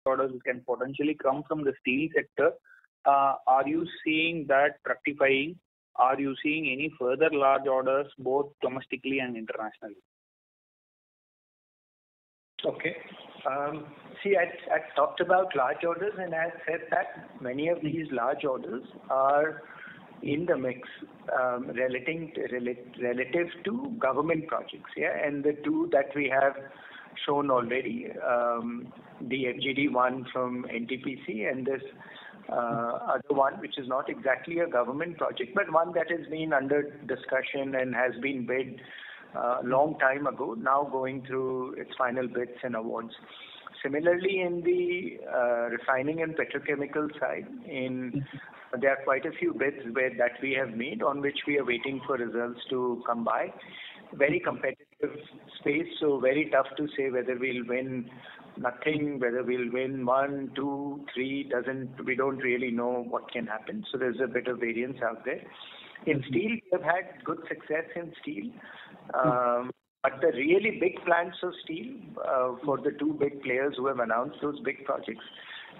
orders can potentially come from the steel sector. Are you seeing that fructifying? Are you seeing any further large orders, both domestically and internationally? Okay. See, I talked about large orders, and I said that many of these large orders are in the mix relative to government projects. Yeah, and the two that we have shown already, the FGD one from NTPC and this other one, which is not exactly a government project, but one that has been under discussion and has been bid long time ago, now going through its final bids and awards. Similarly, in the refining and petrochemical side, there are quite a few bids that we have made on which we are waiting for results to come by. Very competitive space, so very tough to say whether we'll win nothing, whether we'll win 1, 2, 3, we don't really know what can happen. So there's a bit of variance out there. In steel, we have had good success in steel. But the really big plants of steel, for the two big players who have announced those big projects,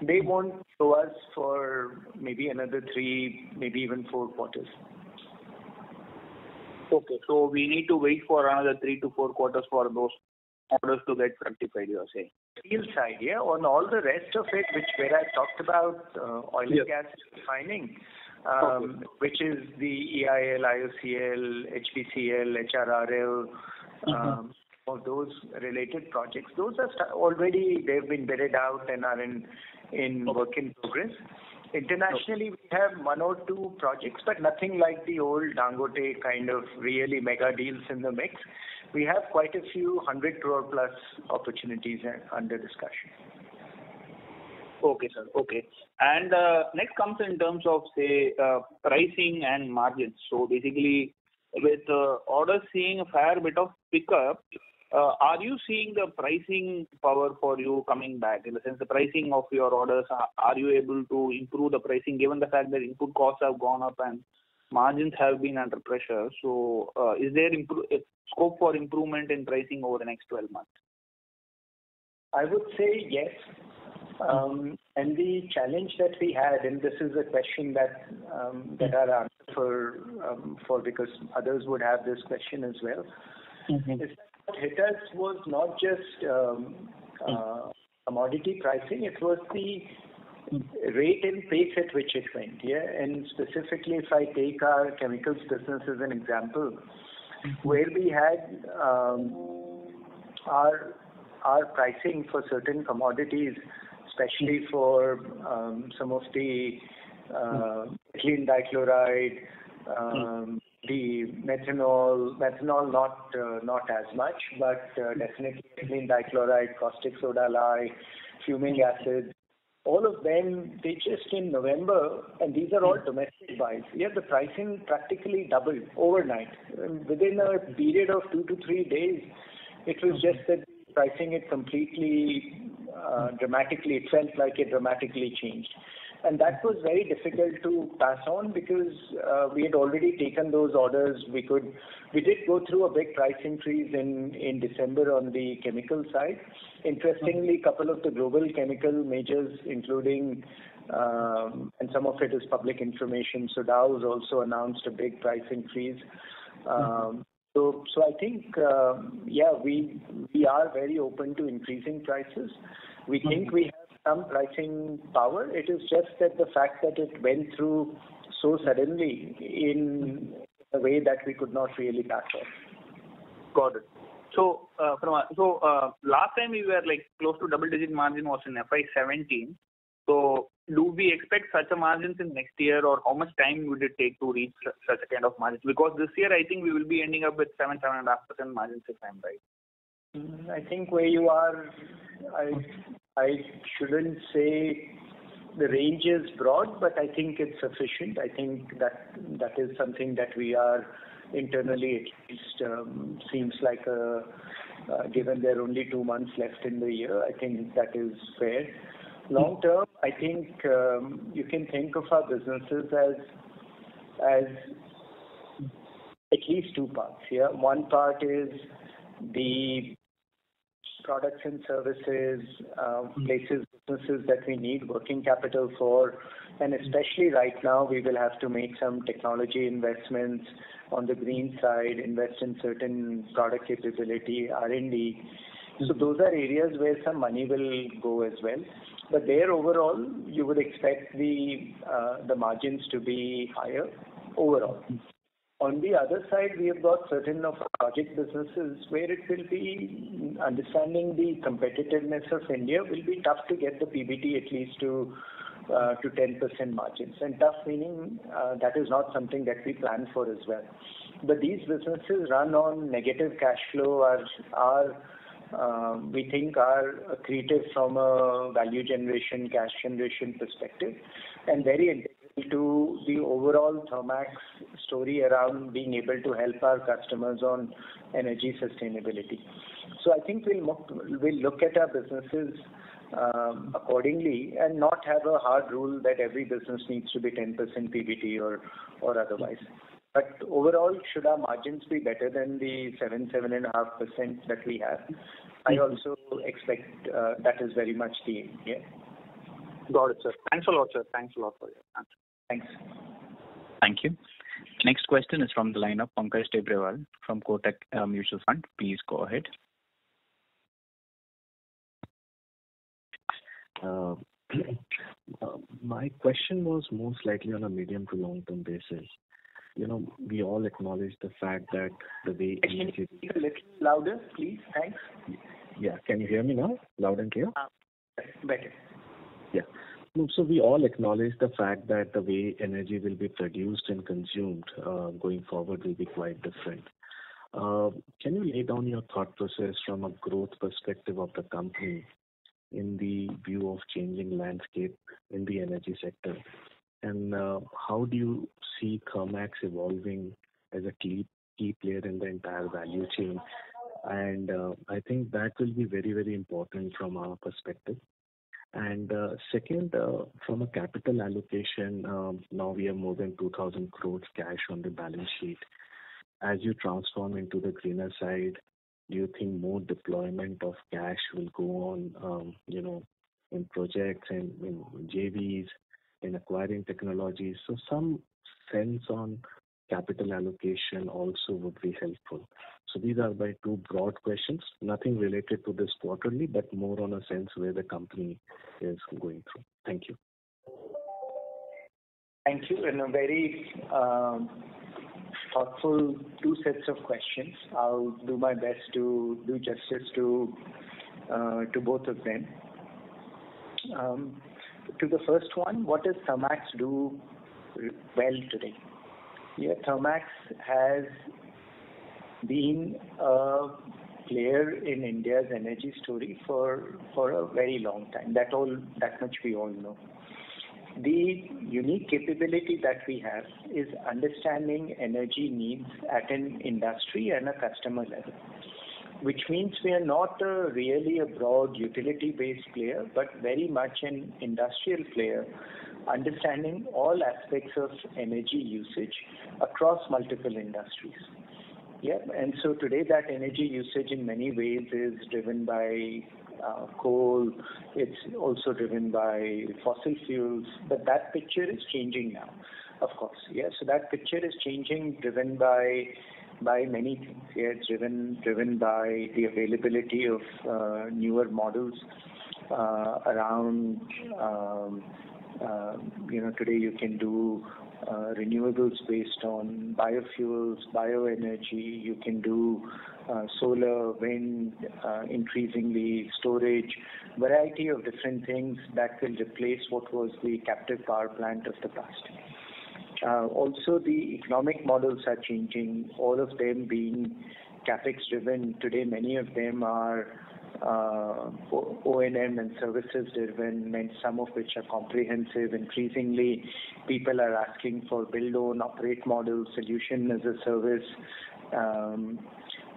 they won't show us for maybe another 3, maybe even 4 quarters. Okay, so we need to wait for another 3 to 4 quarters for those orders to get fructified, you are saying? Steel side, yeah. On all the rest of it, where I talked about oil and gas refining, which is the EIL, IOCL, HPCL, HRRL, of those related projects. Those are already, they've been bidded out and are in work in progress. Internationally, we have 1 or 2 projects, but nothing like the old Dangote kind of really mega deals in the mix. We have quite a few 100 crore plus opportunities under discussion. Okay, sir. Okay. And next comes in terms of, say, pricing and margins. So basically, with orders seeing a fair bit of pickup, are you seeing the pricing power for you coming back? In the sense, the pricing of your orders, are you able to improve the pricing given the fact that input costs have gone up and margins have been under pressure? So is there scope for improvement in pricing over the next 12 months? I would say yes. And the challenge that we had, and this is a question that I'll answer for because others would have this question as well, is that what hit us was not just commodity pricing, it was the rate and pace at which it went. Yeah, and specifically if I take our chemicals business as an example, where we had our pricing for certain commodities, especially for some of the ethylene dichloride, the methanol not as much, but definitely ethylene dichloride, caustic soda lye, fuming acid, all of them, they just in November, and these are all domestic buys. Yeah, the pricing practically doubled overnight. Within a period of 2 to 3 days, it was just that pricing it completely dramatically, it felt like it dramatically changed. And that was very difficult to pass on because we had already taken those orders. We did go through a big price increase in December on the chemical side. Interestingly, a couple of the global chemical majors, including, and some of it is public information, so Dow has also announced a big price increase. So I think, we are very open to increasing prices. We think we have some pricing power. It is just that the fact that it went through so suddenly in a way that we could not really pass on. Got it. So, last time we were like close to double-digit margin was in FY17. So, do we expect such a margins in next year, or how much time would it take to reach such a kind of margins? Because this year, I think we will be ending up with 7.5% margins, if I'm right. I think where you are, I shouldn't say the range is broad, but I think it's sufficient. I think that is something that we are internally at least seems like given there are only 2 months left in the year, I think that is fair. Long term, I think you can think of our businesses as at least 2 parts. Yeah, one part is the products and services, places, businesses that we need working capital for. And especially right now, we will have to make some technology investments on the green side, invest in certain product capability, R&D. So those are areas where some money will go as well. But there overall, you would expect the margins to be higher overall. On the other side, we have got certain of our project businesses where it will be understanding the competitiveness of India will be tough to get the PBT at least to 10% margins. And tough meaning that is not something that we plan for as well. But these businesses run on negative cash flow we think are accretive from a value generation, cash generation perspective, and very integral to the overall Thermax story around being able to help our customers on energy sustainability. So I think we'll look at our businesses accordingly and not have a hard rule that every business needs to be 10% PBT or otherwise. But overall, should our margins be better than the 7.5% that we have? I also expect that is very much the aim. Yeah. Got it, sir. Thanks a lot, sir. Thanks a lot for your answer. Thanks. Thank you. Next question is from the line of Pankaj Tibrewal from Kotak Mutual Fund. Please go ahead. My question was most likely on a medium to long term basis. We all acknowledge the fact that the way Can you speak a little louder, please? Thanks. Yeah, can you hear me now? Loud and clear? Better. Yeah. So we all acknowledge the fact that the way energy will be produced and consumed going forward will be quite different. Can you lay down your thought process from a growth perspective of the company in the view of changing landscape in the energy sector? And how do you see Thermax evolving as a key player in the entire value chain? And I think that will be very, very important from our perspective. And second, from a capital allocation, now we have more than 2,000 crores cash on the balance sheet. As you transform into the greener side, do you think more deployment of cash will go on, in projects and in JVs, in acquiring technologies? So some sense on capital allocation also would be helpful. So these are my two broad questions, nothing related to this quarterly, but more on a sense where the company is going through. Thank you. Thank you. And a very thoughtful two sets of questions. I'll do my best to do justice to both of them. To the first one, what does Thermax do well today? Yeah, Thermax has been a player in India's energy story for a very long time. That much we all know. The unique capability that we have is understanding energy needs at an industry and a customer level, which means we are not really a broad utility-based player, but very much an industrial player, understanding all aspects of energy usage across multiple industries. Yeah, and so today that energy usage in many ways is driven by coal, it's also driven by fossil fuels, but that picture is changing now, of course. Yeah, so that picture is changing, driven by many things. Yeah, it's driven by the availability of newer models around. Today you can do renewables based on biofuels, bioenergy. You can do solar, wind, increasingly storage, variety of different things that will replace what was the captive power plant of the past. Also, the economic models are changing, all of them being capex driven. Today, many of them are O&M and services driven, and some of which are comprehensive. Increasingly, people are asking for build, own, operate model, solution as a service.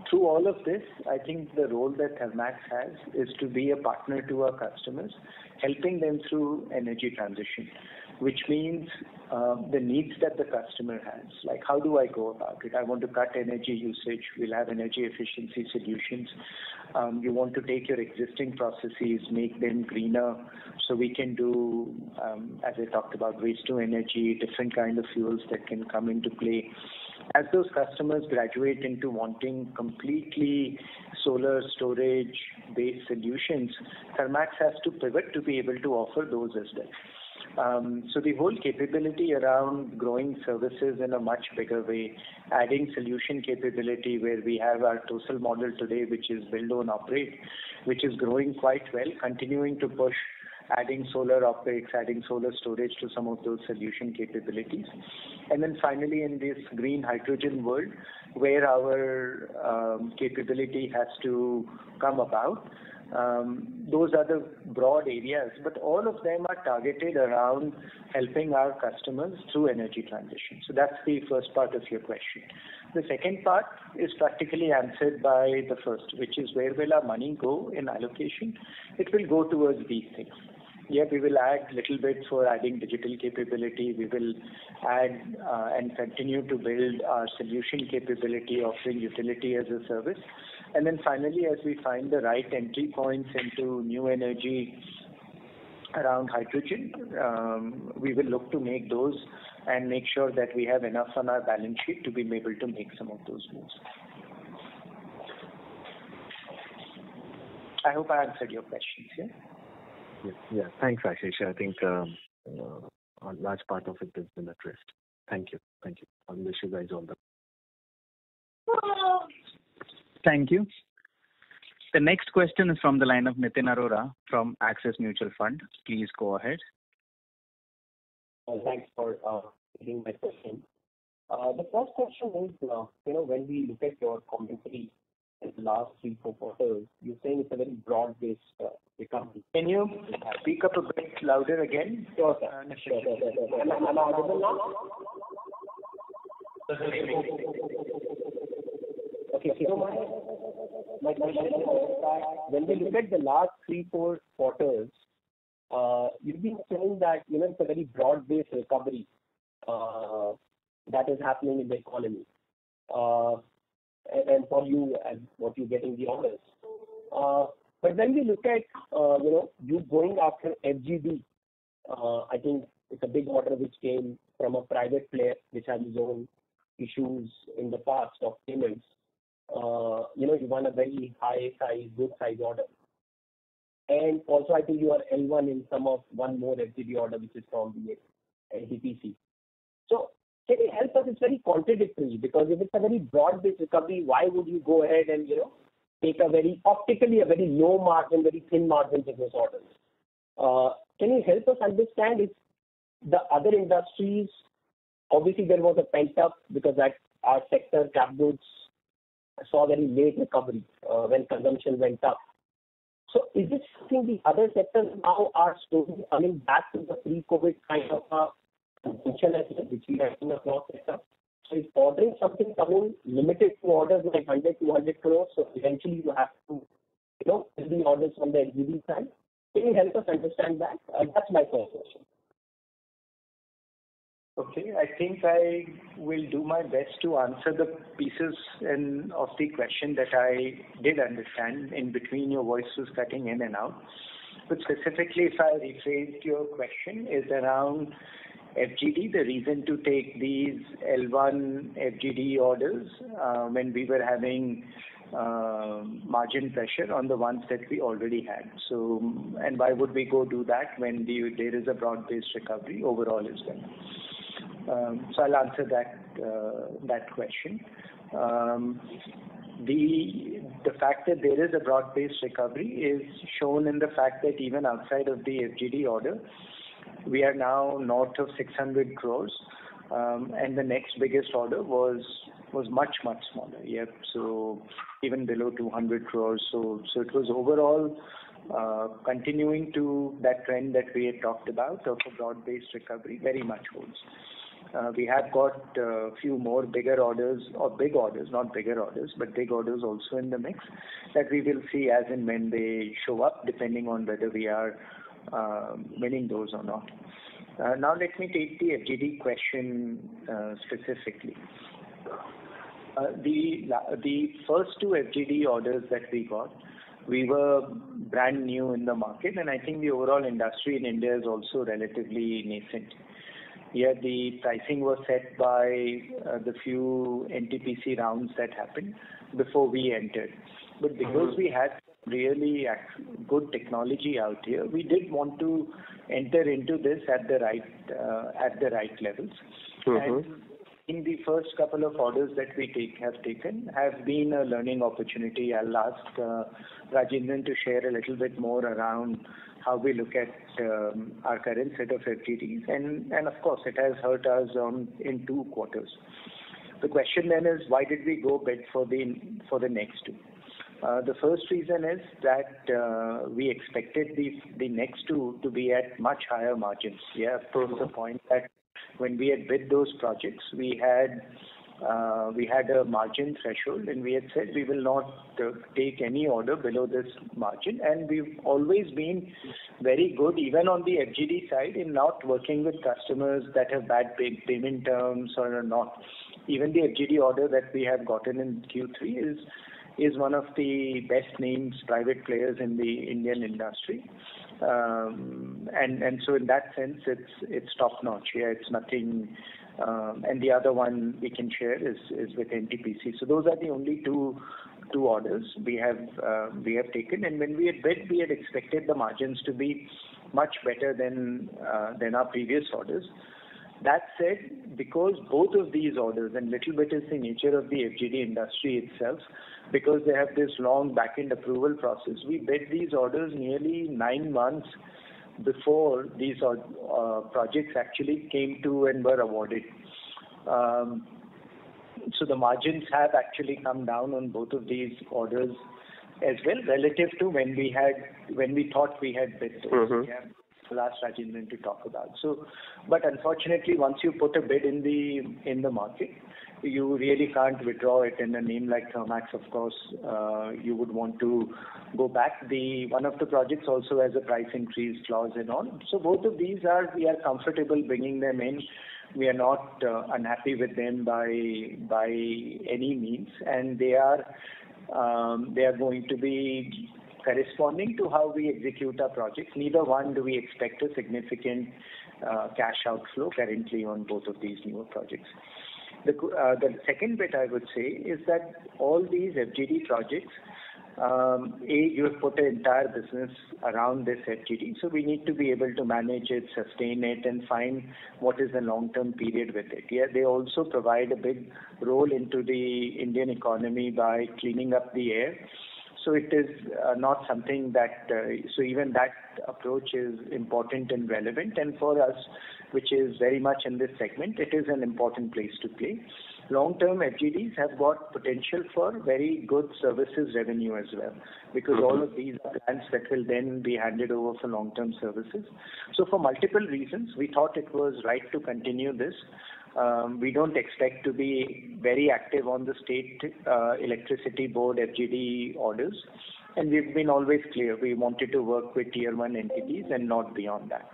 Through all of this, I think the role that Thermax has is to be a partner to our customers, helping them through energy transition. which means the needs that the customer has. Like, how do I go about it? I want to cut energy usage. We'll have energy efficiency solutions. You want to take your existing processes, make them greener. So we can do, as I talked about, waste to energy, different kind of fuels that can come into play. As those customers graduate into wanting completely solar storage-based solutions, Thermax has to pivot to be able to offer those as well. So the whole capability around growing services in a much bigger way, adding solution capability where we have our TOSL model today, which is build, own, operate, which is growing quite well, continuing to push adding solar optics, adding solar storage to some of those solution capabilities. And then finally, in this green hydrogen world, where our capability has to come about, those are the broad areas, but all of them are targeted around helping our customers through energy transition. So that's the first part of your question. The second part is practically answered by the first, which is where will our money go in allocation? It will go towards these things. Yeah, we will add little bit for adding digital capability. We will add and continue to build our solution capability, offering utility as a service. And then finally, as we find the right entry points into new energy around hydrogen, we will look to make those and make sure that we have enough on our balance sheet to be able to make some of those moves. I hope I answered your questions, yeah? Yeah. Thanks, Ashish. I think a large part of it has been addressed. Thank you. I wish you guys all the best. Thank you. The next question is from the line of Nitin Arora from Axis Mutual Fund. Please go ahead. Thanks for taking my question. The first question is, when we look at your commentary in the last 3-4 quarters, you're saying it's a very broad-based recovery. Can you speak up a bit louder again? Sure, sir. Am I audible now? Okay, so my question is that when we look at the last 3-4 quarters, you've been saying that it's a very broad-based recovery that is happening in the economy, and for you and what you get in the orders. But when we look at you going after FGD, I think it's a big order which came from a private player which has his own issues in the past of payments. You won a very high size, good size order. And also I think you are L1 in one more FGD order which is from the NTPC. So can you help us? It's very contradictory, because if it's a very broad-based recovery, why would you go ahead and take a very low margin, very thin margin business orders? Can you help us understand if the other industries, obviously there was a pent up because that our sector, cap goods, saw very late recovery when consumption went up. So is this something the other sectors now are slowly coming back to the pre-COVID kind of consumption which we have seen across sector? So is ordering something coming limited to orders like 100-200 crores? So eventually you have to, fill the orders from the LGD side. Can you help us understand that? That's my first question. Okay, I think I will do my best to answer the pieces of the question that I did understand. In between, your voice was cutting in and out. But specifically, if I rephrased your question, is around FGD, the reason to take these L1 FGD orders when we were having margin pressure on the ones that we already had. So, and why would we go do that when there is a broad-based recovery overall as well? So I'll answer that question. The fact that there is a broad-based recovery is shown in the fact that even outside of the FGD order, we are now north of 600 crores, and the next biggest order was much smaller. Yep. So even below 200 crores. So it was overall continuing to that trend that we had talked about of a broad-based recovery very much holds. We have got a few more bigger orders, or big orders, not bigger orders, but big orders also in the mix that we will see as and when they show up, depending on whether we are those or not. Now let me take the FGD question specifically. The first two FGD orders that we got, we were brand new in the market, and I think the overall industry in India is also relatively nascent. Here the pricing was set by the few NTPC rounds that happened before we entered. But because we had really good technology out here, we did want to enter into this at the right levels. And in the first couple of orders that we have taken have been a learning opportunity. I'll ask Rajendran to share a little bit more around how we look at our current set of FGDs, and of course it has hurt us in 2 quarters. The question then is, why did we go bid for the next two? The first reason is that we expected the next two to be at much higher margins. Yeah, to the point that when we had bid those projects, we had a margin threshold, and we had said we will not take any order below this margin. And we've always been very good, even on the FGD side, in not working with customers that have bad payment terms or are not. Even the FGD order that we have gotten in Q3 is one of the best names private players in the Indian industry. And so in that sense, it's top notch. Yeah, it's nothing. And the other one we can share is with NTPC. So those are the only two orders we have taken. And when we had bid, we had expected the margins to be much better than our previous orders. That said, because both of these orders, and little bit is the nature of the FGD industry itself, because they have this long back-end approval process, we bid these orders nearly 9 months before these projects actually came to and were awarded. So the margins have actually come down on both of these orders as well, relative to when we thought we had bid those. Yeah. I'll ask Rajendran to talk about. So, but unfortunately, once you put a bid in the market, you really can't withdraw it. In a name like Thermax, of course, you would want to go back. One of the projects also has a price increase clause and all. So both of these we are comfortable bringing them in. We are not unhappy with them by any means, and they are going to be corresponding to how we execute our projects. Neither one do we expect a significant cash outflow currently on both of these newer projects. The second bit I would say is that all these FGD projects, you have put an entire business around this FGD, so we need to be able to manage it, sustain it, and find what is the long-term period with it. Yeah, they also provide a big role into the Indian economy by cleaning up the air. So it is not something that, so even that approach is important and relevant. And for us, which is very much in this segment, it is an important place to play. Long-term FGDs have got potential for very good services revenue as well, because all of these are plants that will then be handed over for long-term services. So for multiple reasons, we thought it was right to continue this. We don't expect to be very active on the state electricity board FGD orders, and we've been always clear we wanted to work with tier 1 entities and not beyond that.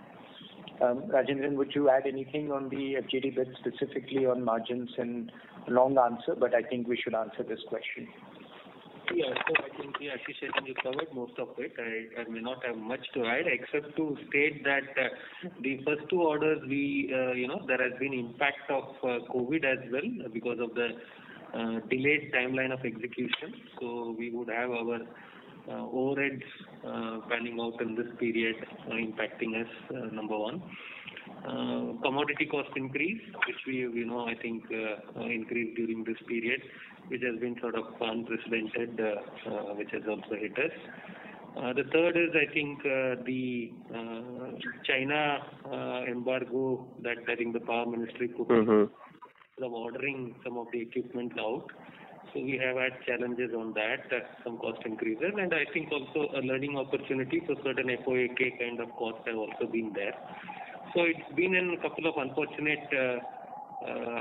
Rajendran, would you add anything on the FGD bid, specifically on margins? And long answer, but I think we should answer this question. Yeah, so I think, Ashish, I think you covered most of it. I may not have much to add, except to state that the first two orders, there has been impact of COVID as well because of the delayed timeline of execution. So we would have our overheads panning out in this period, impacting us, number one. Commodity cost increase, which we, I think increased during this period, which has been sort of unprecedented, which has also hit us. The third is, I think, the China embargo that I think the Power Ministry put of ordering some of the equipment out. So we have had challenges on that, some cost increases, and I think also a learning opportunity for certain FOAK kind of costs have also been there. So it's been in a couple of unfortunate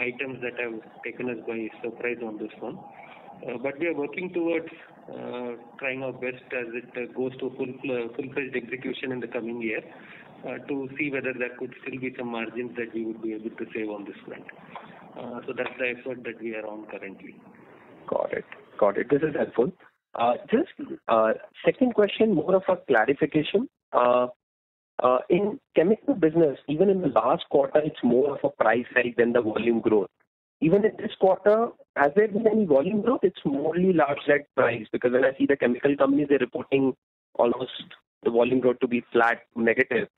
items that have taken us by surprise on this one. But we are working towards trying our best as it goes to full-fledged execution in the coming year to see whether there could still be some margins that we would be able to save on this front. So that's the effort that we are on currently. Got it. This is helpful. Just second question, more of a clarification. In chemical business, even in the last quarter, it's more of a price hike than the volume growth. Even in this quarter, has there been any volume growth? It's morely large-led price, because when I see the chemical companies, they're reporting almost the volume growth to be flat, negative,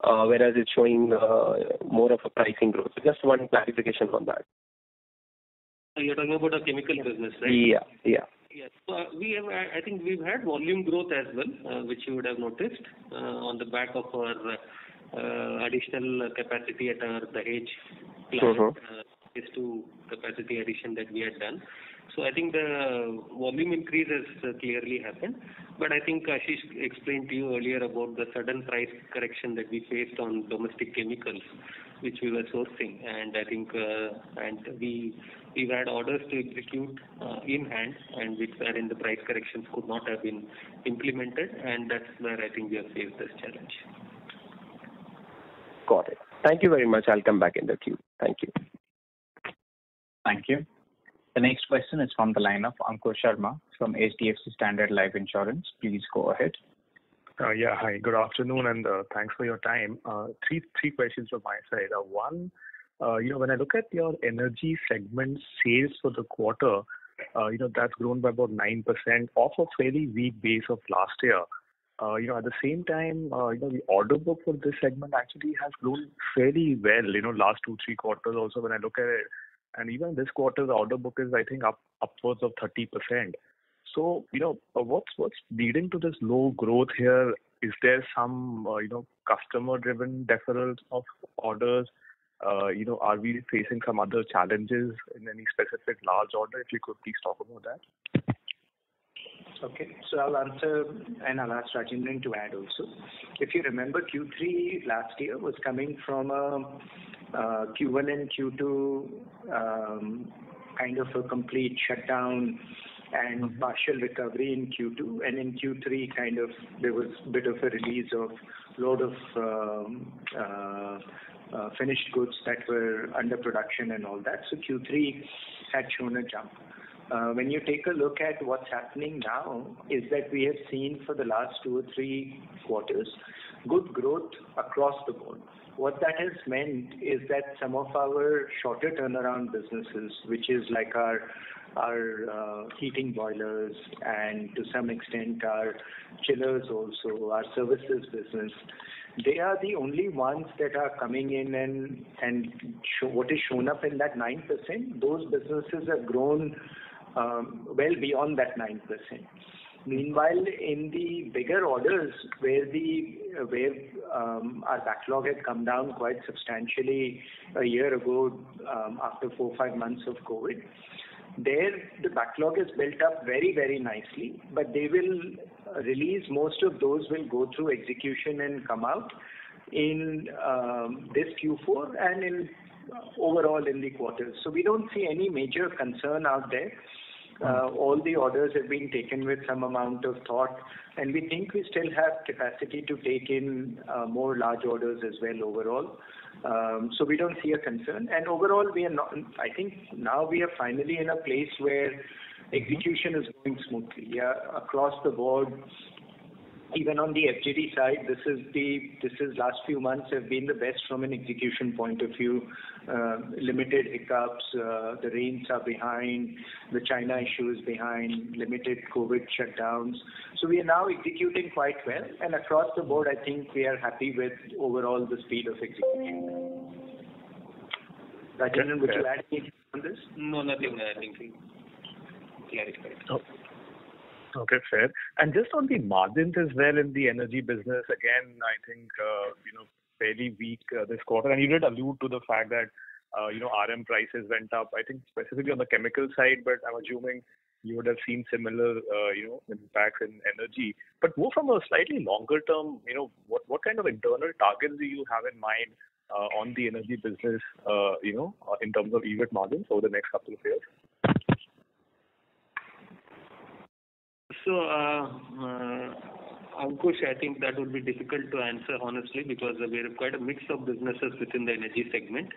whereas it's showing more of a pricing growth. So just one clarification on that. You're talking about a chemical business, right? Yeah. Yes. So I think we've had volume growth as well, which you would have noticed on the back of our additional capacity at our Dahej plant, phase 2 capacity addition that we had done. So I think the volume increase has clearly happened. But I think Ashish explained to you earlier about the sudden price correction that we faced on domestic chemicals, which we were sourcing. And I think we've had orders to execute in hand, and which wherein the price corrections could not have been implemented. And that's where I think we have faced this challenge. Got it. Thank you very much. I'll come back in the queue. Thank you. Thank you. The next question is from the line of Ankur Sharma from HDFC Standard Life Insurance. Please go ahead. Yeah, hi. Good afternoon, and thanks for your time. Three questions from my side. One, when I look at your energy segment sales for the quarter, that's grown by about 9% off a fairly weak base of last year. At the same time, the order book for this segment actually has grown fairly well, last 2-3 quarters also when I look at it. And even this quarter, the order book is, I think, upwards of 30%. So, what's leading to this low growth here? Is there some, customer-driven deferrals of orders? Are we facing some other challenges in any specific large order? If you could please talk about that. Okay, so I'll answer and I'll ask Rajendran to add also. If you remember, Q3 last year was coming from a Q1 and Q2 kind of a complete shutdown and partial recovery in Q2, and in Q3 kind of there was a bit of a release of load of finished goods that were under production and all that. So Q3 had shown a jump. When you take a look at what's happening now is that we have seen for the last 2 or 3 quarters good growth across the board. What that has meant is that some of our shorter turnaround businesses, which is like our heating boilers and to some extent our chillers also, our services business, they are the only ones that are coming in and what is shown up in that 9%. Those businesses have grown well beyond that 9%. Meanwhile, in the bigger orders where our backlog had come down quite substantially a year ago after 4-5 months of COVID, there the backlog is built up very, very nicely, but they will release, most of those will go through execution and come out in this Q4 and in overall in the quarters. So we don't see any major concern out there. All the orders have been taken with some amount of thought, and we think we still have capacity to take in more large orders as well overall. So we don't see a concern. And overall, we are not. I think now we are finally in a place where execution is going smoothly. Yeah, across the board. Even on the FGD side, this is last few months have been the best from an execution point of view. Limited hiccups, the rains are behind, the China issue is behind, limited COVID shutdowns. So we are now executing quite well, and across the board, I think we are happy with overall the speed of execution. Rajendran, would you add anything on this? No, nothing. I think we clarified. Okay, fair. And just on the margins as well in the energy business, again, I think, fairly weak this quarter. And you did allude to the fact that, RM prices went up, I think specifically on the chemical side, but I'm assuming you would have seen similar, impacts in energy. But more from a slightly longer term, what kind of internal targets do you have in mind on the energy business, in terms of EBIT margins over the next couple of years? So, Ankush, I think that would be difficult to answer honestly because we have quite a mix of businesses within the energy segment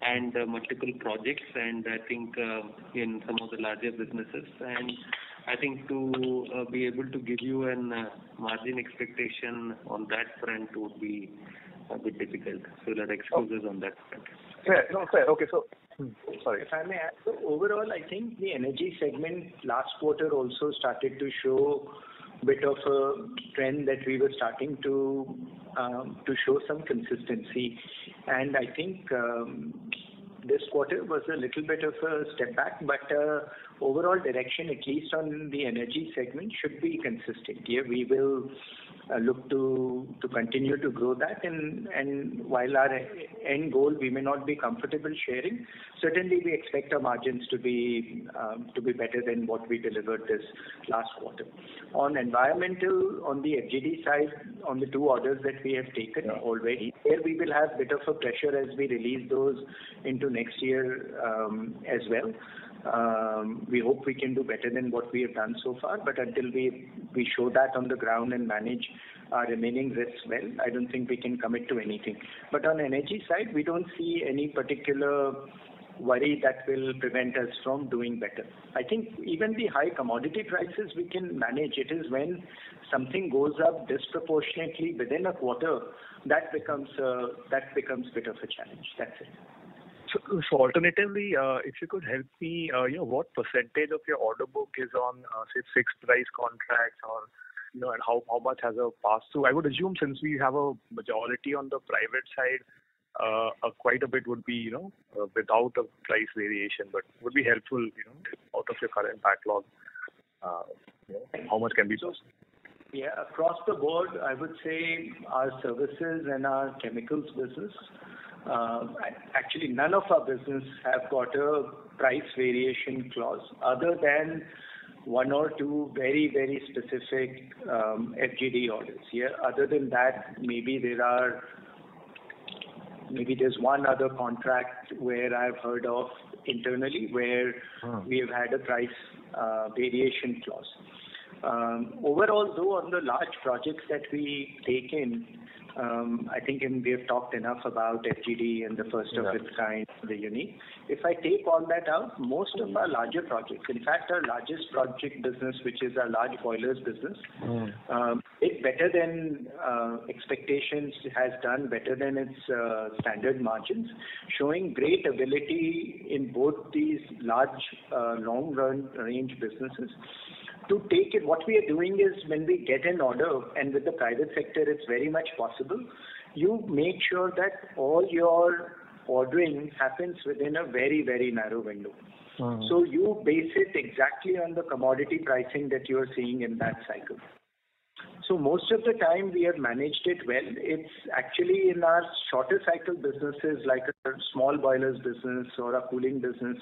and multiple projects, and I think in some of the larger businesses. And I think to be able to give you an margin expectation on that front would be a bit difficult. So that excuses on that front. Fair. Okay, so sorry. If I may add, so overall, I think the energy segment last quarter also started to show a bit of a trend that we were starting to show some consistency, and I think this quarter was a little bit of a step back, but overall direction, at least on the energy segment, should be consistent. Here we will look to continue to grow that, and while our end goal we may not be comfortable sharing, certainly we expect our margins to be better than what we delivered this last quarter. On environmental, on the FGD side, on the 2 orders that we have taken already, there we will have a bit of a pressure as we release those into next year as well. We hope we can do better than what we have done so far, but until we show that on the ground and manage our remaining risks well, I don't think we can commit to anything. But on energy side, we don't see any particular worry that will prevent us from doing better. I think even the high commodity prices we can manage. It is when something goes up disproportionately within a quarter that becomes a bit of a challenge. That's it. So alternatively, if you could help me, what percentage of your order book is on, say, fixed price contracts, or and how much has a pass-through? I would assume since we have a majority on the private side, quite a bit would be, without a price variation, but would be helpful, out of your current backlog, how much can be passed? Yeah, across the board, I would say our services and our chemicals business, actually none of our business have got a price variation clause other than 1 or 2 very, very specific FGD orders. Yeah, other than that, maybe there's one other contract where I've heard of internally where we have had a price variation clause. Overall, though, on the large projects that we take in, I think we have talked enough about FGD and the first of its kind, the unique. If I take all that out, most of our larger projects, in fact, our largest project business, which is our large boilers business, it's better than expectations, has done better than its standard margins, showing great ability in both these large, long-run range businesses. To take it, what we are doing is when we get an order, and with the private sector it's very much possible, you make sure that all your ordering happens within a very, very narrow window. So you base it exactly on the commodity pricing that you are seeing in that cycle. So most of the time we have managed it well. It's actually in our shorter cycle businesses like a small boilers business or a cooling business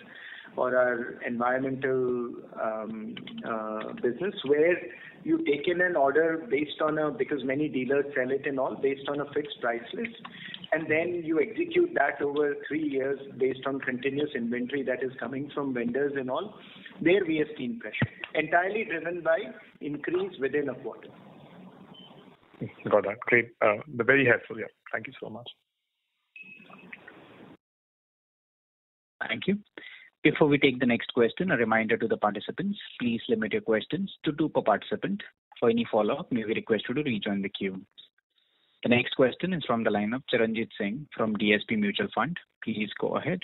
or our environmental business where you take in an order based on because many dealers sell it and all based on a fixed price list, and then you execute that over 3 years based on continuous inventory that is coming from vendors and all. There we have seen pressure, entirely driven by increase within a quarter. Got that. Great. Very helpful. Yeah. Thank you so much. Thank you. Before we take the next question, a reminder to the participants, please limit your questions to 2 per participant. For any follow-up, may we request you to rejoin the queue. The next question is from the line of Charanjit Singh from DSP Mutual Fund. Please go ahead.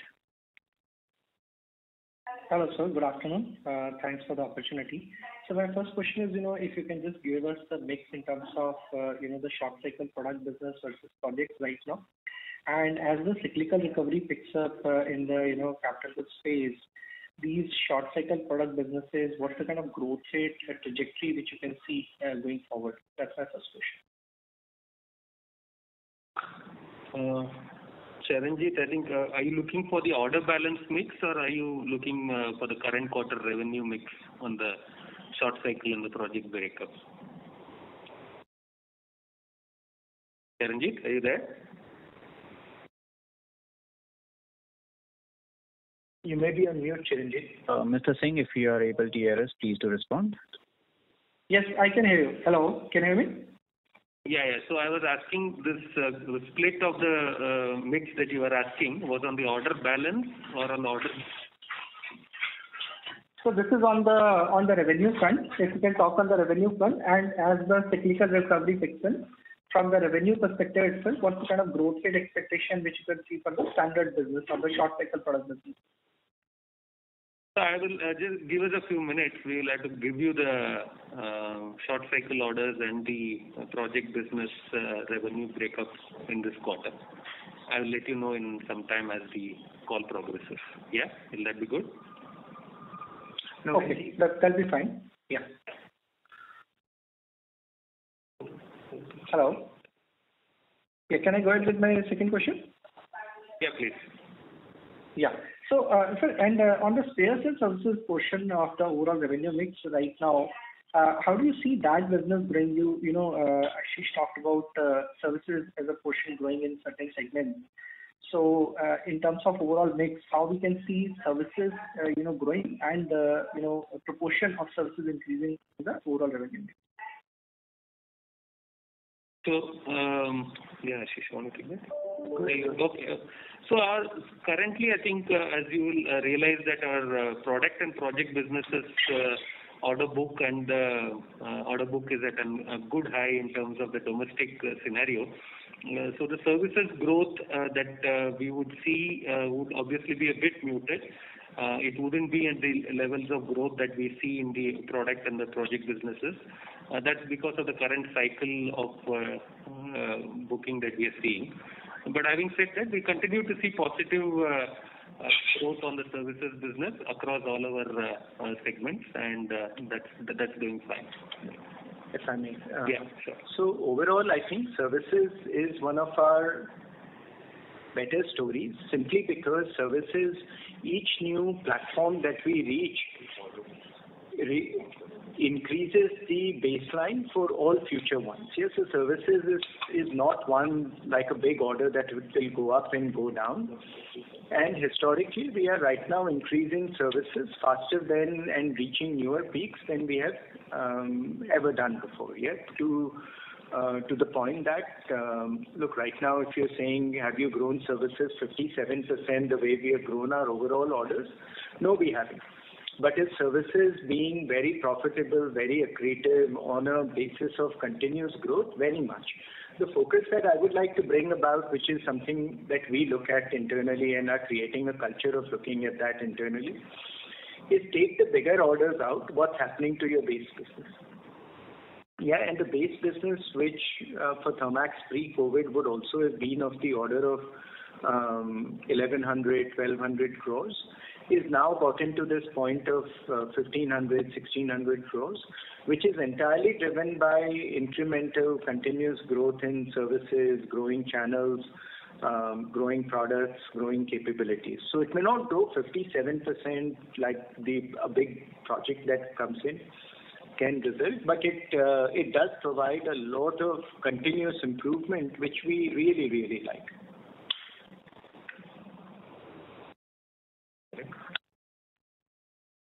Hello, sir. Good afternoon. Thanks for the opportunity. So my first question is, if you can just give us the mix in terms of, the short cycle product business versus projects right now. And as the cyclical recovery picks up in the, capital goods space, these short cycle product businesses, what's the kind of growth rate trajectory which you can see going forward? That's my first question. Charanjit, I think, are you looking for the order balance mix or are you looking for the current quarter revenue mix on the short cycle and the project breakup? Charanjit, are you there? You may be on mute, Charanjit. Mr. Singh, if you are able to hear us, please do respond. Yes, I can hear you. Hello, can you hear me? Yeah. So I was asking this the split of the mix that you were asking was on the order balance or on the order. So this is on the revenue front. If you can talk on the revenue front, and as the cyclical recovery kicks in, from the revenue perspective itself, what's the kind of growth rate expectation which you can see for the standard business or the short cycle product business? So I will just give us a few minutes. We will have to give you the short cycle orders and the project business revenue breakups in this quarter. I will let you know in some time as the call progresses. Yeah, will that be good? Okay, that'll be fine. Yeah. Hello. Yeah, can I go ahead with my second question? Yeah, please. Yeah. So, sir, and on the spares and services portion of the overall revenue mix right now, how do you see that business bring you? Ashish talked about services as a portion growing in certain segments. So, in terms of overall mix, how we can see services, growing and a proportion of services increasing in the overall revenue mix. So, yeah, Ashish, want to take that? Okay. So currently, I think, as you will realize that our product and project businesses order book and order book is at a good high in terms of the domestic scenario. So the services growth that we would see would obviously be a bit muted. It wouldn't be at the levels of growth that we see in the product and the project businesses. That's because of the current cycle of booking that we are seeing. But having said that, we continue to see positive growth on the services business across all our segments, and that's doing fine. If I may. Yeah, sure. So overall, I think services is one of our better stories, simply because services, each new platform that we reach increases the baseline for all future ones. Yes, so services is not one like a big order that will go up and go down. And historically, we are right now increasing services faster than and reaching newer peaks than we have ever done before. Yeah, to the point that look, right now, if you're saying have you grown services 57% the way we have grown our overall orders? No, we haven't. But is services being very profitable, very accretive on a basis of continuous growth? Very much. The focus that I would like to bring about, which is something that we look at internally and are creating a culture of looking at that internally, is take the bigger orders out, what's happening to your base business. Yeah, and the base business, which for Thermax pre-COVID would also have been of the order of 1,100, 1,200 crores, is now gotten to this point of 1,500, 1,600 crores, which is entirely driven by incremental continuous growth in services, growing channels, growing products, growing capabilities. So it may not grow 57% like a big project that comes in can result, but it does provide a lot of continuous improvement, which we really, really like.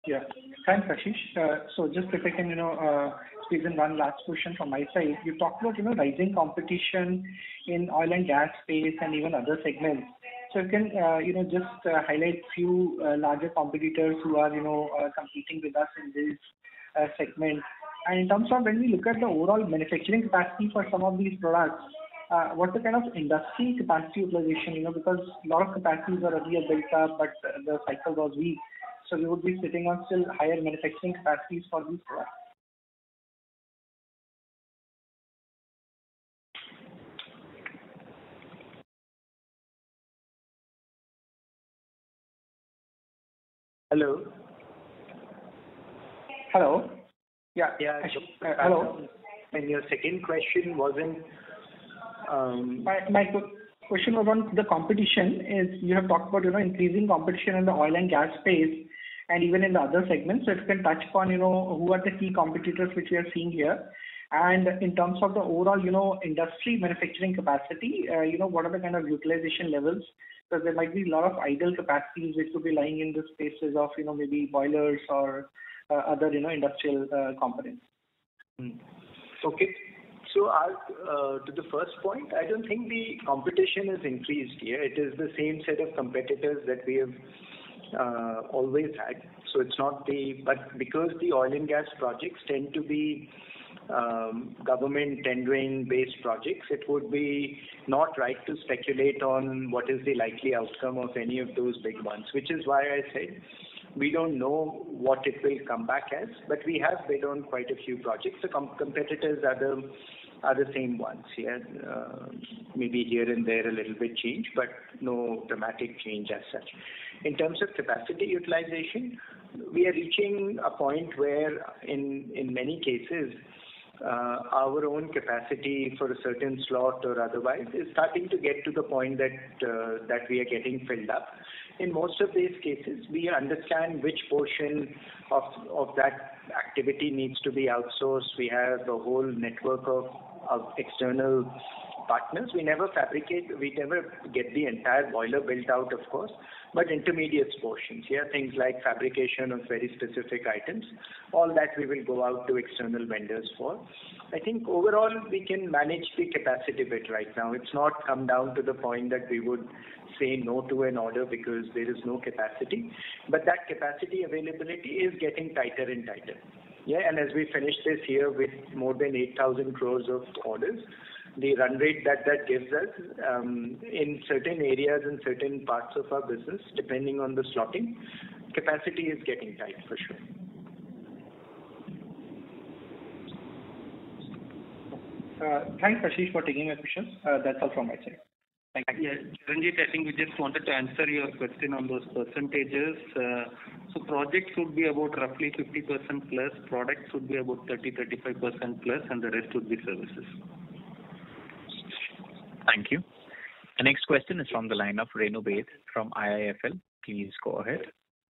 Yeah. Thanks, Ashish. So just if I can, squeeze in one last question from my side. You talked about, rising competition in oil and gas space and even other segments. So you can, just highlight few larger competitors who are, competing with us in this segment. And in terms of when we look at the overall manufacturing capacity for some of these products, what's the kind of industry capacity utilization, because a lot of capacities are earlier built up, but the cycle was weak. So we would be sitting on still higher manufacturing capacities for these products. Hello. Hello. Yeah. Yeah. Hello. And your second question wasn't. My question was on the competition. Is you have talked about increasing competition in the oil and gas space, and even in the other segments. So if you can touch upon, who are the key competitors which we are seeing here, and in terms of the overall, industry manufacturing capacity, what are the kind of utilization levels? Because there might be a lot of idle capacities which could be lying in the spaces of, maybe boilers or other, industrial components. Okay. So to the first point, I don't think the competition has increased here. It is the same set of competitors that we have always had. So it's not but because the oil and gas projects tend to be government tendering based projects, it would be not right to speculate on what is the likely outcome of any of those big ones, which is why I said we don't know what it will come back as, but we have bid on quite a few projects. The competitors are the same ones. Yeah, maybe here and there a little bit change, but no dramatic change as such. In terms of capacity utilization, we are reaching a point where in many cases our own capacity for a certain slot or otherwise is starting to get to the point that we are getting filled up. In most of these cases, we understand which portion of that activity needs to be outsourced. We have a whole network of external partners. We never get the entire boiler built out, of course, but intermediate portions. Yeah, things like fabrication of very specific items. All that we will go out to external vendors for. I think overall we can manage the capacity bit right now. It's not come down to the point that we would say no to an order because there is no capacity, but that capacity availability is getting tighter and tighter. Yeah, and as we finish this year with more than 8,000 crores of orders, the run rate that gives us in certain areas and certain parts of our business, depending on the slotting, capacity is getting tight for sure. Thanks, Ashish, for taking my questions. That's all from my side. Thank you. Yeah, Ranjit, I think we just wanted to answer your question on those percentages. So projects would be about roughly 50% plus, products would be about 30-35% plus, and the rest would be services. Thank you. The next question is from the line of Renu Baid from IIFL. Please go ahead.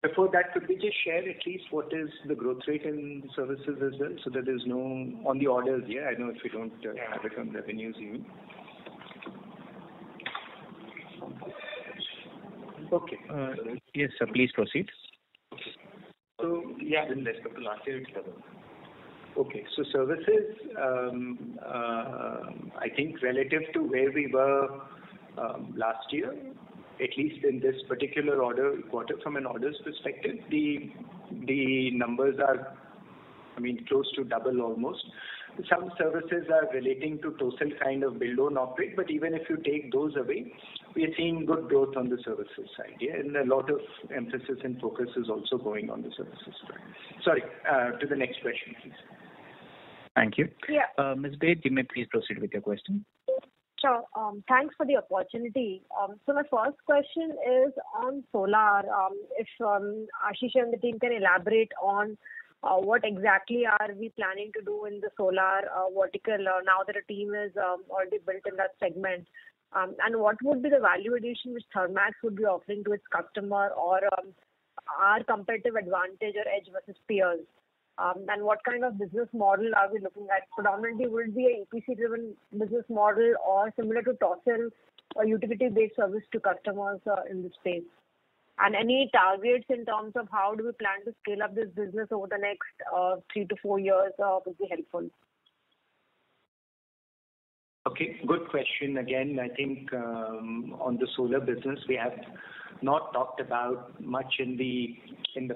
Before that, could we just share at least what is the growth rate in services as well, so that there's no on the orders? Yeah, I know if we don't have it on revenues even. Okay. Yes, sir. Please proceed. So yeah, in respect to last year, it's double. Okay, so services, I think relative to where we were last year, at least in this particular quarter from an orders perspective, the numbers are, close to double almost. Some services are relating to total kind of build own operate, but even if you take those away, we are seeing good growth on the services side. Yeah, and a lot of emphasis and focus is also going on the services side. Sorry, to the next question, please. Thank you. Yeah. Ms. Baid, you may please proceed with your question. Sure. Thanks for the opportunity. So my first question is on solar. If Ashish and the team can elaborate on what exactly are we planning to do in the solar vertical now that a team is already built in that segment, and what would be the value addition which Thermax would be offering to its customer, or our competitive advantage or edge versus peers, and what kind of business model are we looking at? Predominantly, would it be a EPC-driven business model or similar to TOSL or utility-based service to customers in this space? And any targets in terms of how do we plan to scale up this business over the next 3 to 4 years would be helpful. Okay, good question. Again, I think on the solar business, we have not talked about much in the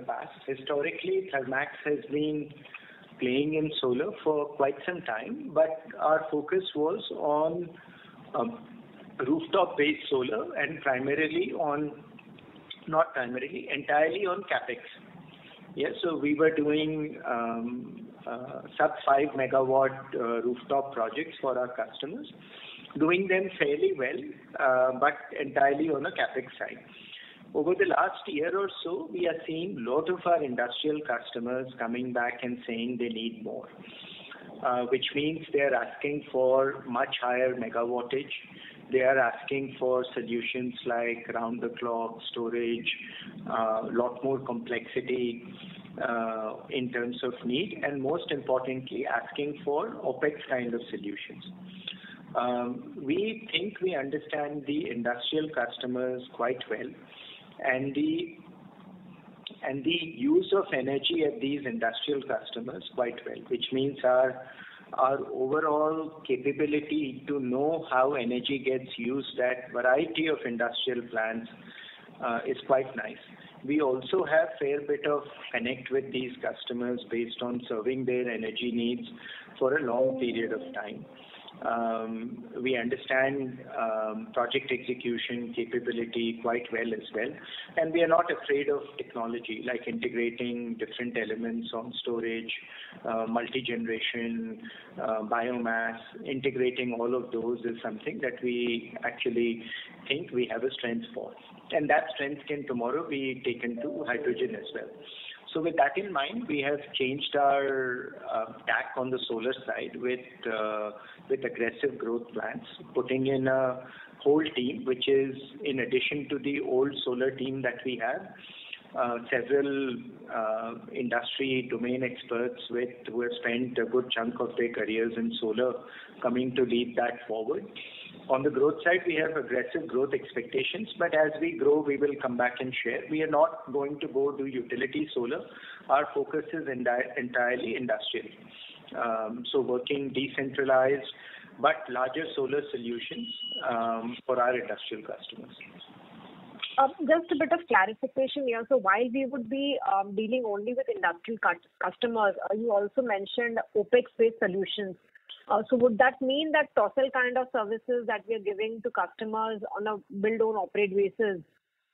past. Historically, Thermax has been playing in solar for quite some time, but our focus was on rooftop-based solar and entirely on capex. Yeah, so we were doing sub 5 megawatt rooftop projects for our customers, doing them fairly well, but entirely on a capex side. Over the last year or so, we are seeing a lot of our industrial customers coming back and saying they need more, which means they are asking for much higher megawattage. They are asking for solutions like round-the-clock storage, lot more complexity in terms of need, and most importantly, asking for OPEX kind of solutions. We think we understand the industrial customers quite well, and and the use of energy at these industrial customers quite well, which means our overall capability to know how energy gets used at variety of industrial plants is quite nice. We also have fair bit of connect with these customers based on serving their energy needs for a long period of time. We understand project execution capability quite well as well, and we are not afraid of technology like integrating different elements on storage, multi-generation, biomass. Integrating all of those is something that we actually think we have a strength for, and that strength can tomorrow be taken to hydrogen as well. So with that in mind, we have changed our tack on the solar side with aggressive growth plans, putting in a whole team, which is in addition to the old solar team that we have, several industry domain experts who have spent a good chunk of their careers in solar coming to lead that forward. On the growth side, we have aggressive growth expectations, but as we grow, we will come back and share. We are not going to go do utility solar. Our focus is entirely industrial. So working decentralized but larger solar solutions for our industrial customers. Just a bit of clarification here. So while we would be dealing only with industrial customers, you also mentioned OPEX-based solutions. So would that mean that TOSL kind of services that we are giving to customers on a build-own-operate basis,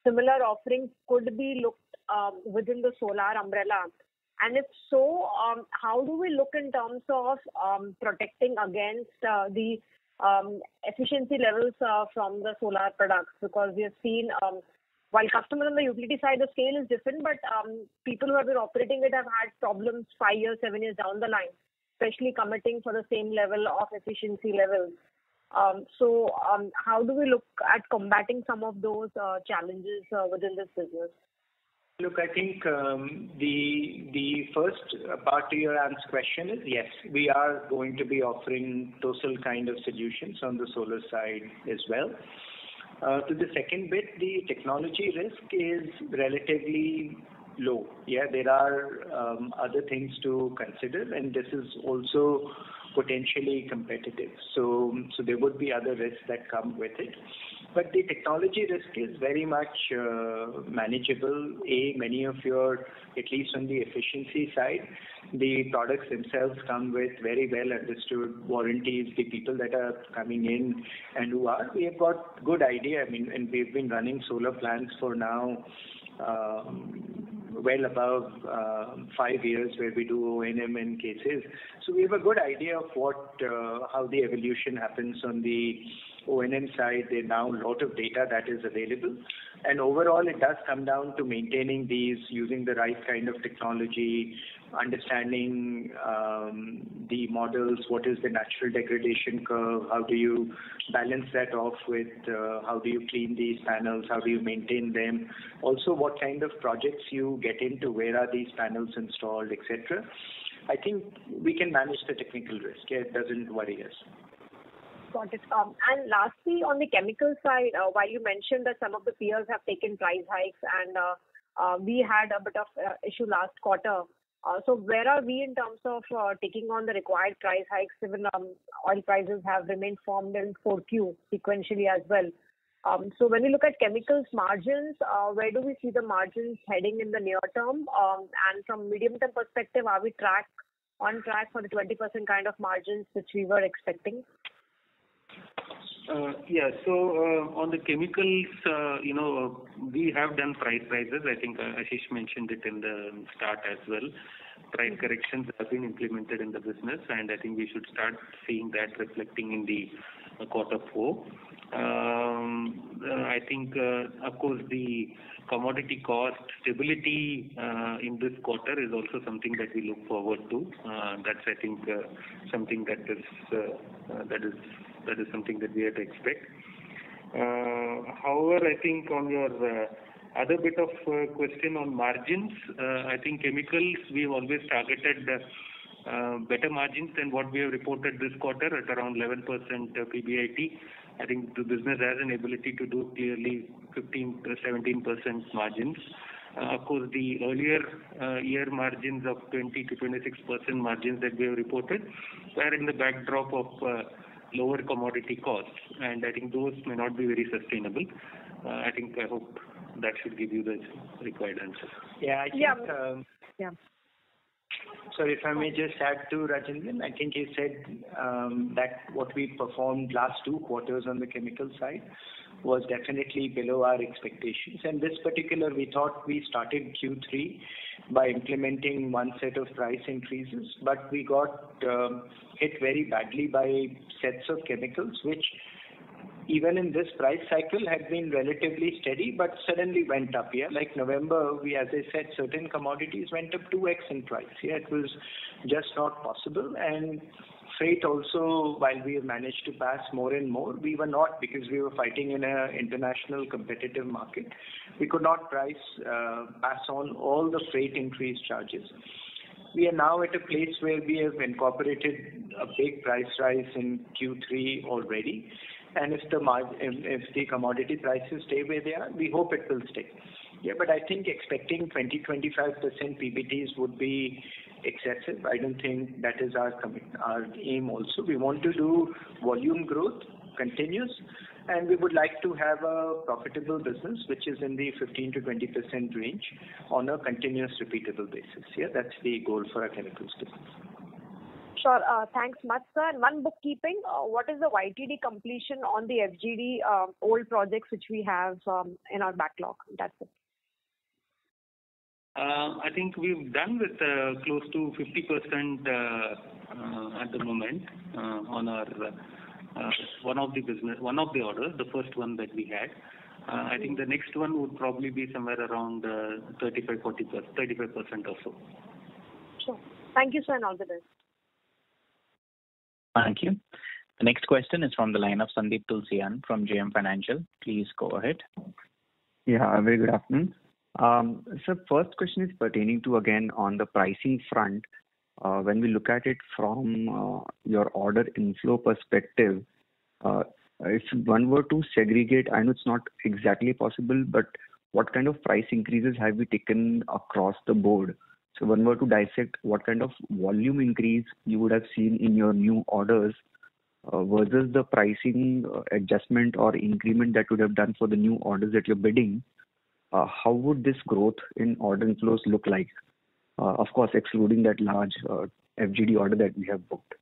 similar offerings could be looked within the solar umbrella? And if so, how do we look in terms of protecting against the efficiency levels from the solar products? Because we have seen, while customers on the utility side, the scale is different, but people who have been operating it have had problems 5 years, 7 years down the line, especially committing for the same level of efficiency levels. So how do we look at combating some of those challenges within this business? Look, I think the first part to your question is yes, we are going to be offering TOSL kind of solutions on the solar side as well. To the second bit, the technology risk is relatively low. Yeah, there are other things to consider, and this is also potentially competitive. So there would be other risks that come with it. But the technology risk is very much manageable. Many of your, at least on the efficiency side, the products themselves come with very well understood warranties. The people that are coming in and we have got good idea. I mean, and we've been running solar plants for now well above 5 years, where we do O&M in cases. So we have a good idea of how the evolution happens on the O&M side. There's now a lot of data that is available, and overall it does come down to maintaining these, using the right kind of technology, understanding the models, what is the natural degradation curve, how do you balance that off with how do you clean these panels, how do you maintain them, also what kind of projects you get into, where are these panels installed, etc. I think we can manage the technical risk. Yeah, it doesn't worry us. Got it. And lastly, on the chemical side, while you mentioned that some of the peers have taken price hikes and we had a bit of issue last quarter. So where are we in terms of taking on the required price hikes, even oil prices have remained firm in 4Q sequentially as well. So when we look at chemicals margins, where do we see the margins heading in the near term? And from medium term perspective, are we on track for the 20% kind of margins which we were expecting? So on the chemicals, we have done price rises. I think Ashish mentioned it in the start as well. Price corrections have been implemented in the business, and I think we should start seeing that reflecting in the quarter 4. I think, of course, the commodity cost stability in this quarter is also something that we look forward to. That's, I think, something that is something that we have to expect. However, I think on your other bit of question on margins, I think chemicals, we've always targeted better margins than what we have reported this quarter at around 11% PBIT. I think the business has an ability to do clearly 15 to 17% margins. Of course, the earlier year margins of 20 to 26% margins that we have reported were in the backdrop of lower commodity costs, and I think those may not be very sustainable. I hope that should give you the required answer. Yeah, I think. Yeah. Sorry, if I may just add to Rajendran, I think he said that what we performed last 2 quarters on the chemical side was definitely below our expectations. And this particular, we thought we started Q3 by implementing one set of price increases, but we got hit very badly by sets of chemicals, which even in this price cycle had been relatively steady, but suddenly went up. Yeah, like November, as I said, certain commodities went up 2x in price. Yeah, it was just not possible. And freight also, while we have managed to pass more and more, we were not, because we were fighting in an international competitive market. We could not pass on all the freight increase charges. We are now at a place where we have incorporated a big price rise in Q3 already. And if the commodity prices stay where they are, we hope it will stay. Yeah, but I think expecting 20-25% PBTs would be excessive. I don't think that is our aim also. We want to do volume growth, continuous, and we would like to have a profitable business which is in the 15 to 20% range on a continuous repeatable basis. Yeah, that's the goal for our chemicals business. Sure. Thanks much, sir. And one bookkeeping. What is the YTD completion on the FGD old projects which we have in our backlog? That's it. I think we've done with close to 50% at the moment on our one of the orders, the first one that we had. I think the next one would probably be somewhere around 35% or so. Sure. Thank you, sir, and all the best. Thank you. The next question is from the line of Sandeep Tulsian from JM Financial. Please go ahead. Yeah, very good afternoon. So first question is pertaining to, again, on the pricing front. When we look at it from your order inflow perspective, if one were to segregate, I know it's not exactly possible, but what kind of price increases have we taken across the board? So one were to dissect what kind of volume increase you would have seen in your new orders versus the pricing adjustment or increment that you would have done for the new orders that you're bidding, how would this growth in order inflows look like? Of course, excluding that large FGD order that we have booked.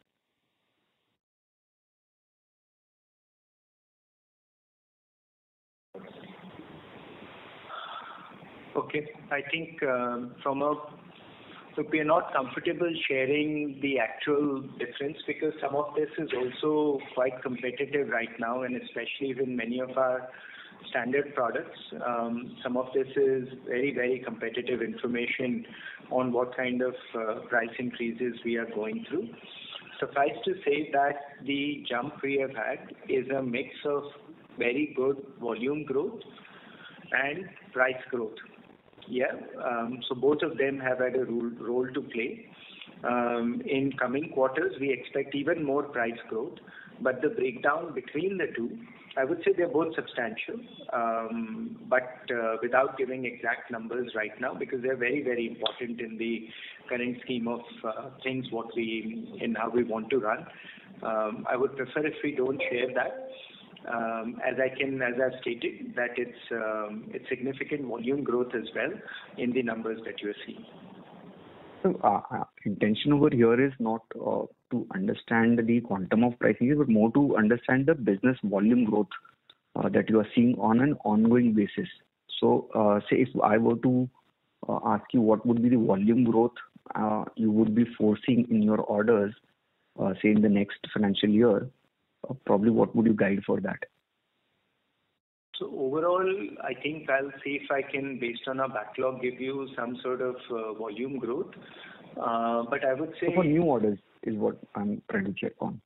Okay, I think look, we are not comfortable sharing the actual difference because some of this is also quite competitive right now, and especially with many of our standard products. Some of this is very, very competitive information on what kind of price increases we are going through. Suffice to say that the jump we have had is a mix of very good volume growth and price growth. Yeah, so both of them have had a role to play. In coming quarters, we expect even more price growth, but the breakdown between the two, I would say they're both substantial, but without giving exact numbers right now because they're very, very important in the current scheme of things, how we want to run. I would prefer if we don't share that. As I've stated, that it's significant volume growth as well in the numbers that you are seeing. So, intention over here is not to understand the quantum of pricing, but more to understand the business volume growth that you are seeing on an ongoing basis. So, say if I were to ask you what would be the volume growth you would be foreseeing in your orders, say in the next financial year, probably what would you guide for that? So overall, I think I'll see if I can, based on our backlog, give you some sort of volume growth. But I would say... So for new orders is what I'm trying to check on.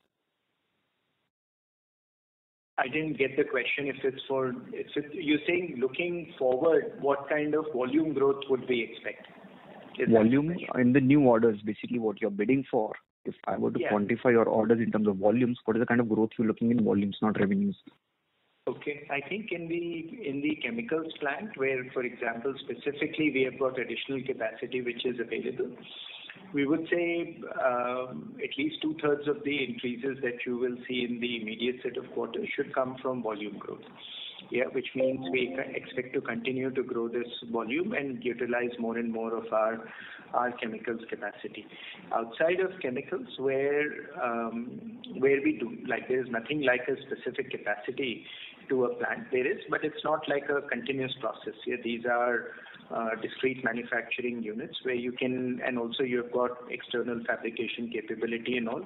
I didn't get the question. You're saying looking forward, what kind of volume growth would we expect? Volume in the new orders, basically what you're bidding for. If I were to quantify your orders in terms of volumes, what is the kind of growth you're looking in volumes, not revenues? Okay. I think in the chemicals plant, where, for example, specifically we have got additional capacity which is available, we would say at least 2/3 of the increases that you will see in the immediate set of quarters should come from volume growth. Yeah, which means we expect to continue to grow this volume and utilize more and more of our chemicals capacity. Outside of chemicals, where we do, like, there is nothing like a specific capacity to a plant. There is, but it's not like a continuous process. Yeah, these are discrete manufacturing units where you can, and also you've got external fabrication capability and all.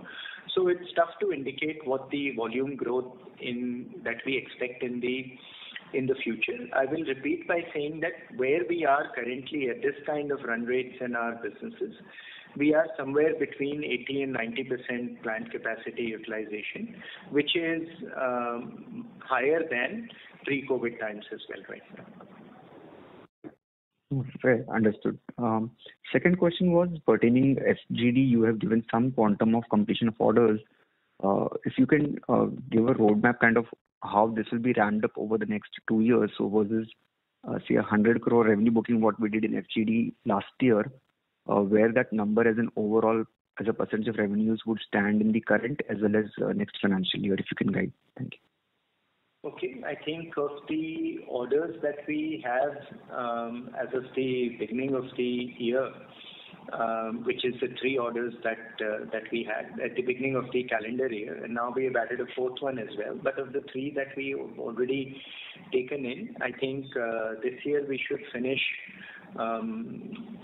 So it's tough to indicate what the volume growth that we expect in the future. I will repeat by saying that where we are currently at this kind of run rates in our businesses, we are somewhere between 80 and 90% plant capacity utilization, which is higher than pre-COVID times as well right now. Fair, understood. Second question was pertaining FGD. You have given some quantum of completion of orders. If you can give a roadmap kind of how this will be ramped up over the next 2 years. So was this, say, 100 crore revenue booking what we did in FGD last year, where that number as an overall, as a percentage of revenues would stand in the current as well as next financial year, if you can guide. Thank you. Okay. I think of the orders that we have as of the beginning of the year, which is the 3 orders that we had at the beginning of the calendar year, and now we have added a 4th one as well. But of the 3 that we already taken in, I think this year we should finish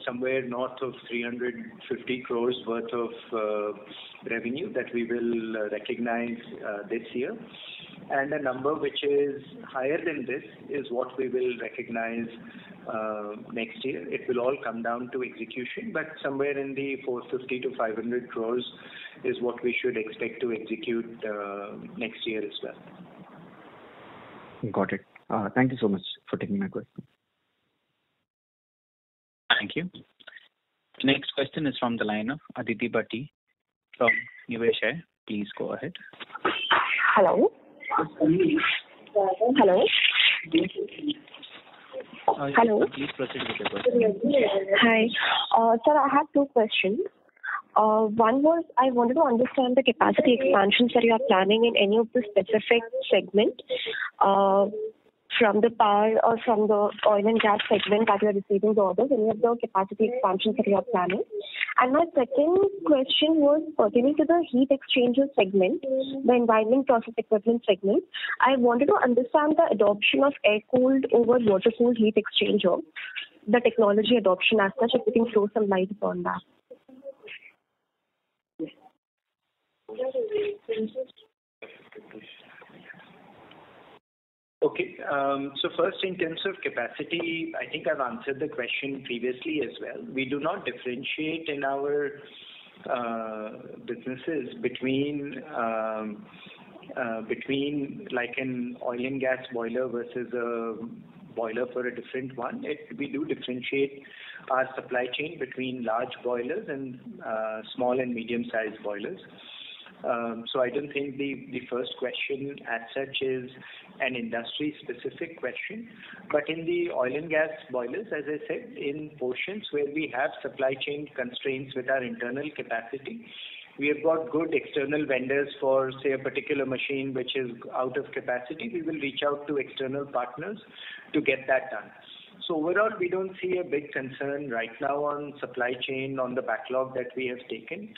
somewhere north of 350 crores worth of revenue that we will recognize this year. And a number which is higher than this is what we will recognize next year. It will all come down to execution, but somewhere in the 450 to 500 crores is what we should expect to execute next year as well. Got it. Thank you so much for taking my question. Thank you. The next question is from the line of Aditi Bhatti from Niveshaay. Please go ahead. Hello. Hello. Hello. Please proceed with your question. Hi. Sir, I have 2 questions. One was I wanted to understand the capacity expansions that you are planning in any of the specific segment, from the power or from the oil and gas segment that you are receiving the orders, any of the capacity expansions that you are planning. And my second question was pertaining to the heat exchanger segment, the environment process equipment segment. I wanted to understand the adoption of air-cooled over water-cooled heat exchanger, the technology adoption as such, if you can throw some light upon that. Okay. So first, in terms of capacity, I think I've answered the question previously as well. We do not differentiate in our businesses between like an oil and gas boiler versus a boiler for a different one. We do differentiate our supply chain between large boilers and small and medium-sized boilers. So I don't think the first question as such is an industry-specific question. But in the oil and gas boilers, as I said, in portions where we have supply chain constraints with our internal capacity, we have got good external vendors for, say, a particular machine which is out of capacity. We will reach out to external partners to get that done. So overall, we don't see a big concern right now on supply chain on the backlog that we have taken.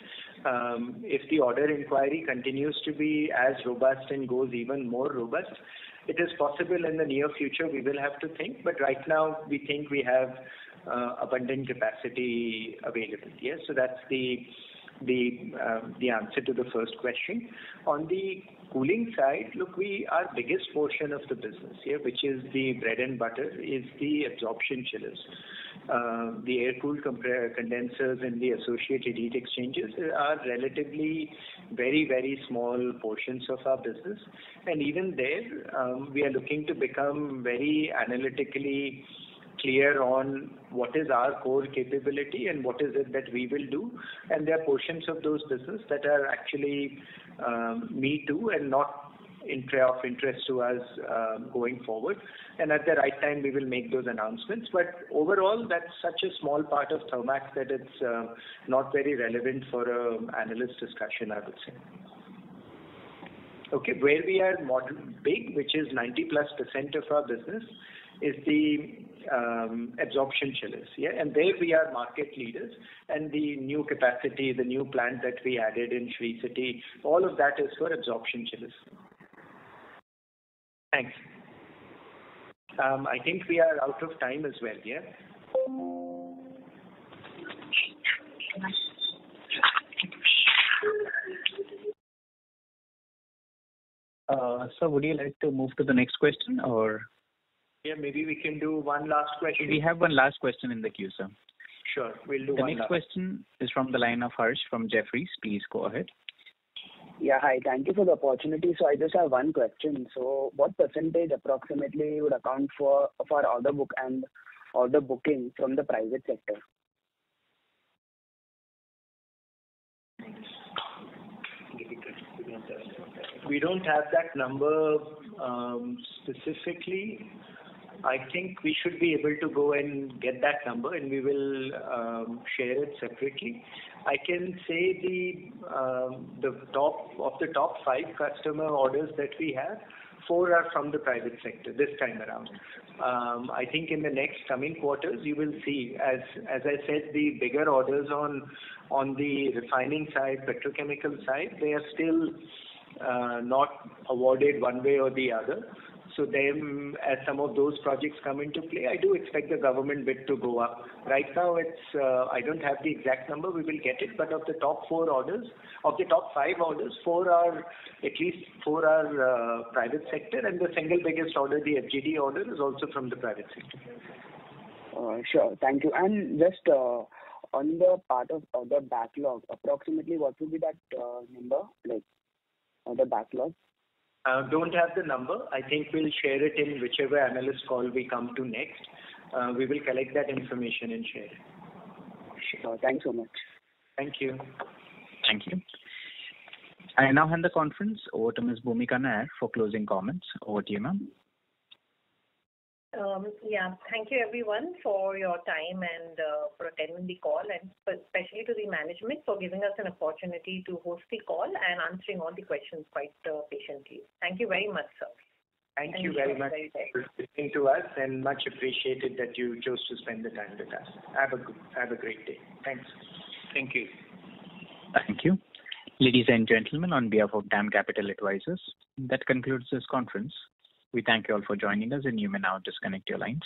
If the order inquiry continues to be as robust and goes even more robust, it is possible in the near future we will have to think. But right now, we think we have abundant capacity available. Yes, so that's the answer to the first question. On the cooling side, look, our biggest portion of the business here, which is the bread and butter, is the absorption chillers. The air-cooled condensers and the associated heat exchangers are relatively very, very small portions of our business. And even there, we are looking to become very analytically clear on what is our core capability and what is it that we will do. And there are portions of those business that are actually me too and not of interest to us going forward. And at the right time, we will make those announcements. But overall, that's such a small part of Thermax that it's not very relevant for an analyst discussion, I would say. Okay, where we are big, which is 90+% of our business, is the absorption chillers. Yeah, and there we are market leaders. And the new capacity, the new plant that we added in Sri City, all of that is for absorption chillers. Thanks. I think we are out of time as well. Yeah. Sir, would you like to move to the next question, or? Yeah, maybe we can do one last question. We have one last question in the queue, sir. Sure, we'll do the one next last. question is from the line of Harsh from Jefferies. Please go ahead. Yeah, hi. Thank you for the opportunity. So I just have one question. So what percentage approximately would account for order book and order booking from the private sector? We don't have that number specifically. I think we should be able to go and get that number, and we will share it separately. I can say the top 5 customer orders that we have, 4 are from the private sector this time around. I think in the next coming quarters, you will see, as I said, the bigger orders on the refining side, petrochemical side, they are still not awarded one way or the other. So then, as some of those projects come into play, I do expect the government bid to go up. Right now, it's I don't have the exact number. We will get it. But of the top 4 orders, of the top 5 orders, 4 are private sector, and the single biggest order, the FGD order, is also from the private sector. Sure, thank you. And just on the part of the backlog, approximately what would be that number, like the backlog? Don't have the number. I think we'll share it in whichever analyst call we come to next. We will collect that information and share it. Sure. Thanks so much. Thank you. Thank you. I now hand the conference over to Ms. Bhumika Nair for closing comments. Over to you, ma'am. Thank you everyone for your time and for attending the call, and especially to the management for giving us an opportunity to host the call and answering all the questions quite patiently. Thank you very much, sir. Thank you very much for listening to us, and much appreciated that you chose to spend the time with us. Have a great day. Thanks. Thank you. Thank you. Ladies and gentlemen, on behalf of DAM Capital Advisors, that concludes this conference. We thank you all for joining us, and you may now disconnect your lines.